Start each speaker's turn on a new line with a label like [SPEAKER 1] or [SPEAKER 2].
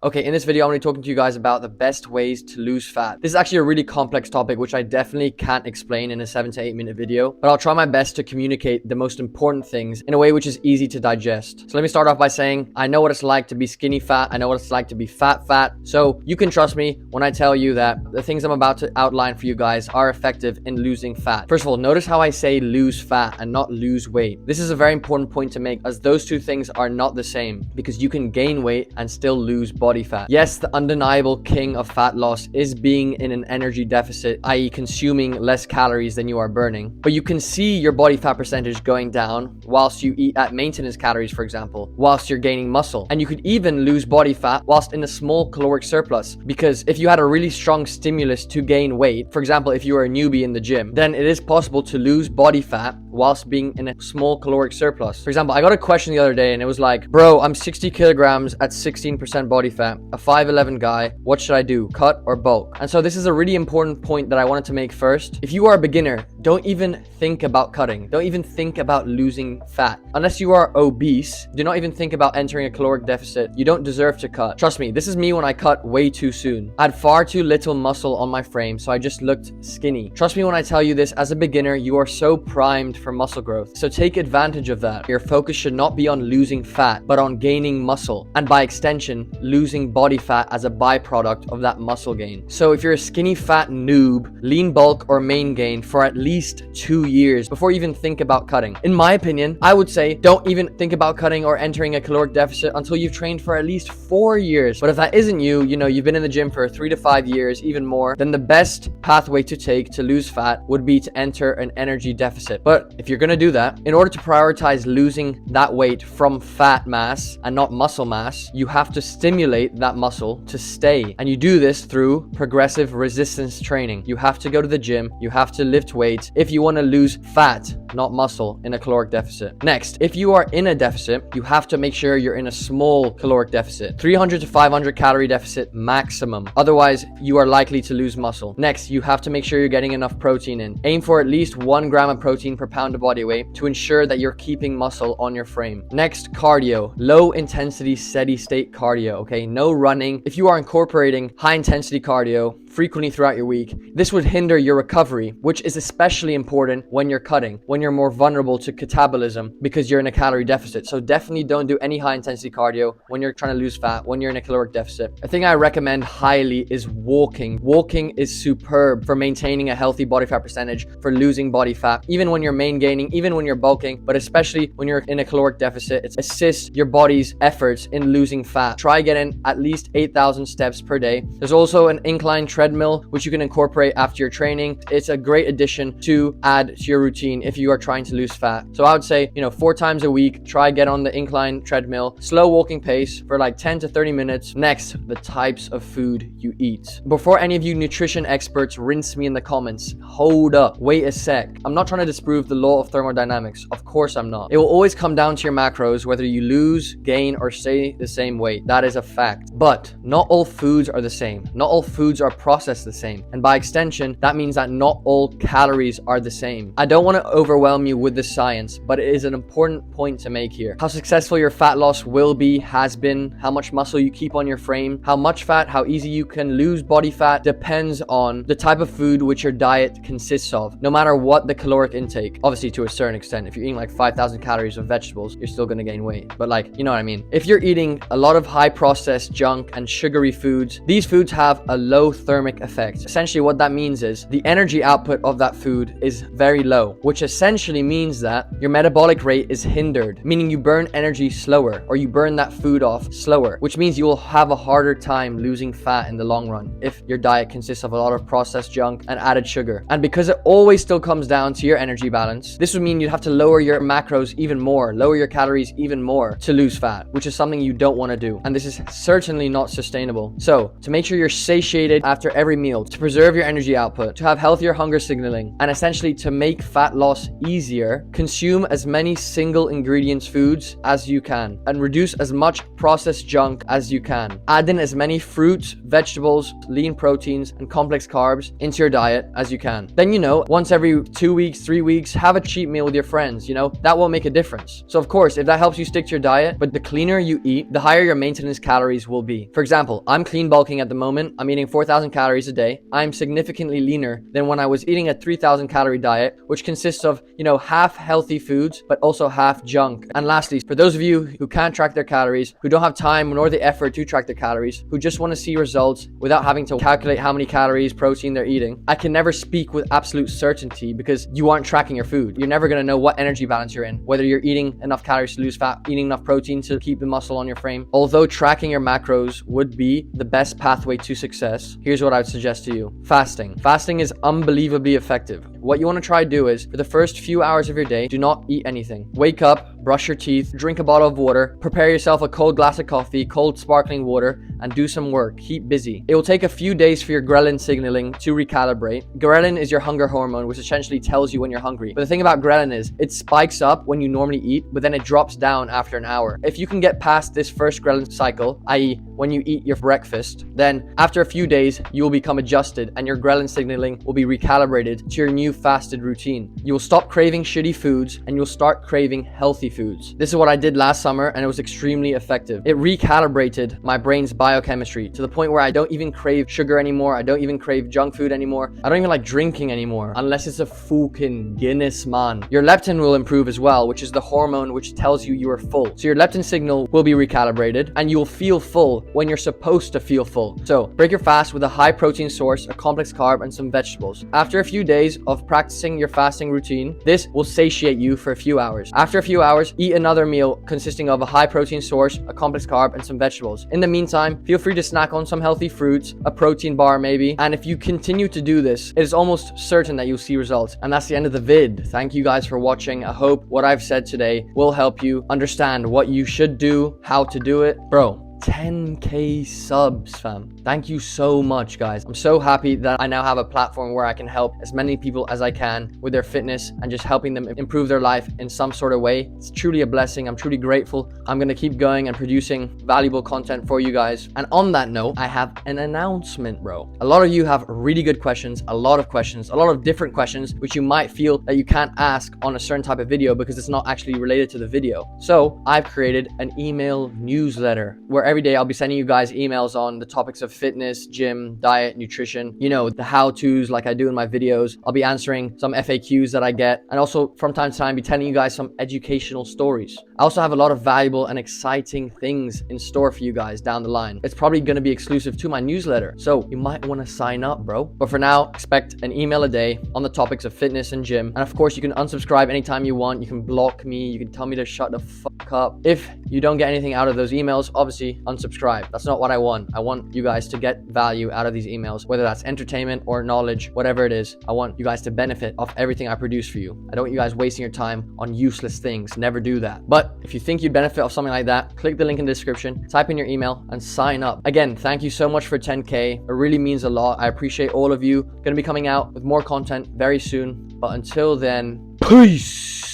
[SPEAKER 1] Okay, in this video, I'm going to be talking to you guys about the best ways to lose fat. This is actually a really complex topic, which I definitely can't explain in a 7 to 8 minute video, but I'll try my best to communicate the most important things in a way which is easy to digest. So let me start off by saying, I know what it's like to be skinny fat. I know what it's like to be fat. So you can trust me when I tell you that the things I'm about to outline for you guys are effective in losing fat. First of all, notice how I say lose fat and not lose weight. This is a very important point to make, as those two things are not the same, because you can gain weight and still lose body fat. Yes, the undeniable king of fat loss is being in an energy deficit, i.e. consuming less calories than you are burning. But you can see your body fat percentage going down whilst you eat at maintenance calories, for example, whilst you're gaining muscle. And you could even lose body fat whilst in a small caloric surplus, because if you had a really strong stimulus to gain weight, for example, if you are a newbie in the gym, then it is possible to lose body fat whilst being in a small caloric surplus. For example, I got a question the other day and it was like, bro, I'm 60 kilograms at 16% body fat, a 5'11" guy, what should I do, cut or bulk? And so this is a really important point that I wanted to make first. If you are a beginner, don't even think about cutting. Don't even think about losing fat. Unless you are obese, do not even think about entering a caloric deficit. You don't deserve to cut. Trust me, this is me when I cut way too soon. I had far too little muscle on my frame, so I just looked skinny. Trust me when I tell you this, as a beginner, you are so primed for muscle growth. So take advantage of that. Your focus should not be on losing fat, but on gaining muscle. And by extension, losing body fat as a byproduct of that muscle gain. So if you're a skinny fat noob, lean bulk or main gain for at least 2 years before you even think about cutting. In my opinion, I would say don't even think about cutting or entering a caloric deficit until you've trained for at least 4 years. But if that isn't you, you've been in the gym for 3 to 5 years, even more, then the best pathway to take to lose fat would be to enter an energy deficit. But if you're gonna do that, in order to prioritize losing that weight from fat mass and not muscle mass, you have to stimulate that muscle to stay. And you do this through progressive resistance training. You have to go to the gym, you have to lift weights if you want to lose fat, not muscle, in a caloric deficit. Next, if you are in a deficit, you have to make sure you're in a small caloric deficit, 300 to 500 calorie deficit maximum. Otherwise, you are likely to lose muscle. Next, you have to make sure you're getting enough protein in. Aim for at least 1 gram of protein per pound of body weight to ensure that you're keeping muscle on your frame. Next, cardio. Low intensity, steady state cardio, okay? No running. If you are incorporating high intensity cardio frequently throughout your week, this would hinder your recovery, which is especially important when you're cutting, when you're more vulnerable to catabolism because you're in a calorie deficit. So definitely don't do any high intensity cardio when you're trying to lose fat, when you're in a caloric deficit. A thing I recommend highly is walking. Walking is superb for maintaining a healthy body fat percentage, for losing body fat, even when you're main gaining, even when you're bulking, but especially when you're in a caloric deficit. It assists your body's efforts in losing fat. Try getting at least 8,000 steps per day. There's also an incline treadmill, which you can incorporate after your training. It's a great addition to add to your routine if you are trying to lose fat. So I would say, 4 times a week, try get on the incline treadmill, slow walking pace for like 10 to 30 minutes. Next, the types of food you eat. Before any of you nutrition experts rinse me in the comments, hold up, wait a sec. I'm not trying to disprove the law of thermodynamics. Of course I'm not. It will always come down to your macros, whether you lose, gain, or stay the same weight. That is a fact. But not all foods are the same. Not all foods are processed the same. And by extension, that means that not all calories are the same. I don't want to overwhelm you with the science, but it is an important point to make here. How successful your fat loss will be, has been, how much muscle you keep on your frame, how much fat, how easy you can lose body fat depends on the type of food which your diet consists of, no matter what the caloric intake. Obviously, to a certain extent, if you're eating like 5,000 calories of vegetables, you're still going to gain weight. But you know what I mean? If you're eating a lot of high processed junk and sugary foods, these foods have a low thermic effect. Essentially, what that means is the energy output of that food is very low, which essentially means that your metabolic rate is hindered, meaning you burn energy slower, or you burn that food off slower, which means you will have a harder time losing fat in the long run if your diet consists of a lot of processed junk and added sugar. And because it always still comes down to your energy balance, this would mean you'd have to lower your macros even more, lower your calories even more to lose fat, which is something you don't want to do. And this is certainly not sustainable. So to make sure you're satiated after every meal, to preserve your energy output, to have healthier hunger signaling, and essentially to make fat loss easier, consume as many single ingredients foods as you can and reduce as much processed junk as you can. Add in as many fruits, vegetables, lean proteins, and complex carbs into your diet as you can. Then, once every 2 weeks, 3 weeks, have a cheat meal with your friends. That will make a difference. So of course, if that helps you stick to your diet, but the cleaner you eat, the higher your maintenance calories will be. For example, I'm clean bulking at the moment. I'm eating 4,000 calories a day. I'm significantly leaner than when I was eating a 3,000 calorie diet, which consists of, half healthy foods, but also half junk. And lastly, for those of you who can't track their calories, who don't have time nor the effort to track their calories, who just want to see results without having to calculate how many calories, protein they're eating, I can never speak with absolute certainty because you aren't tracking your food. You're never going to know what energy balance you're in, whether you're eating enough calories to lose fat, eating enough protein to keep the muscle on your frame. Although tracking your macros would be the best pathway to success, here's what I would suggest to you. Fasting. Fasting is unbelievably effective. What you want to try to do is, for the first few hours of your day, do not eat anything. Wake up, brush your teeth, drink a bottle of water, prepare yourself a cold glass of coffee, cold sparkling water, and do some work. Keep busy. It will take a few days for your ghrelin signaling to recalibrate. Ghrelin is your hunger hormone, which essentially tells you when you're hungry. But the thing about ghrelin is, it spikes up when you normally eat, but then it drops down after an hour. If you can get past this first ghrelin cycle, i.e. when you eat your breakfast, then after a few days, you will become adjusted and your ghrelin signaling will be recalibrated to your new fasted routine. You will stop craving shitty foods and you'll start craving healthy foods. This is what I did last summer and it was extremely effective. It recalibrated my brain's biochemistry to the point where I don't even crave sugar anymore. I don't even crave junk food anymore. I don't even like drinking anymore unless it's a fucking Guinness, man. Your leptin will improve as well, which is the hormone which tells you you are full. So your leptin signal will be recalibrated and you will feel full when you're supposed to feel full. So break your fast with a high protein source, a complex carb, and some vegetables. After a few days of practicing your fasting routine, this will satiate you for a few hours. After a few hours, eat another meal consisting of a high protein source, a complex carb, and some vegetables. In the meantime, feel free to snack on some healthy fruits, a protein bar maybe, and if you continue to do this, it is almost certain that you'll see results. And that's the end of the vid. Thank you guys for watching. I hope what I've said today will help you understand what you should do, how to do it. Bro, 10K subs, fam. Thank you so much, guys. I'm so happy that I now have a platform where I can help as many people as I can with their fitness and just helping them improve their life in some sort of way. It's truly a blessing. I'm truly grateful. I'm going to keep going and producing valuable content for you guys. And on that note, I have an announcement, bro. A lot of you have really good questions, a lot of different questions, which you might feel that you can't ask on a certain type of video because it's not actually related to the video. So I've created an email newsletter where every day I'll be sending you guys emails on the topics of fitness, gym, diet, nutrition, the how-tos like I do in my videos. I'll be answering some FAQs that I get and also from time to time be telling you guys some educational stories. I also have a lot of valuable and exciting things in store for you guys down the line. It's probably going to be exclusive to my newsletter, so you might want to sign up, bro. But for now, expect an email a day on the topics of fitness and gym. And of course, you can unsubscribe anytime you want. You can block me. You can tell me to shut the fuck up. If you don't get anything out of those emails, obviously unsubscribe. That's not what I want. I want you guys to get value out of these emails, whether that's entertainment or knowledge, whatever it is. I want you guys to benefit off everything I produce for you. I don't want you guys wasting your time on useless things. Never do that. But if you think you'd benefit off something like that, click the link in the description, type in your email and sign up. Again, thank you so much for 10K. It really means a lot. I appreciate all of you. Gonna be coming out with more content very soon. But until then, peace.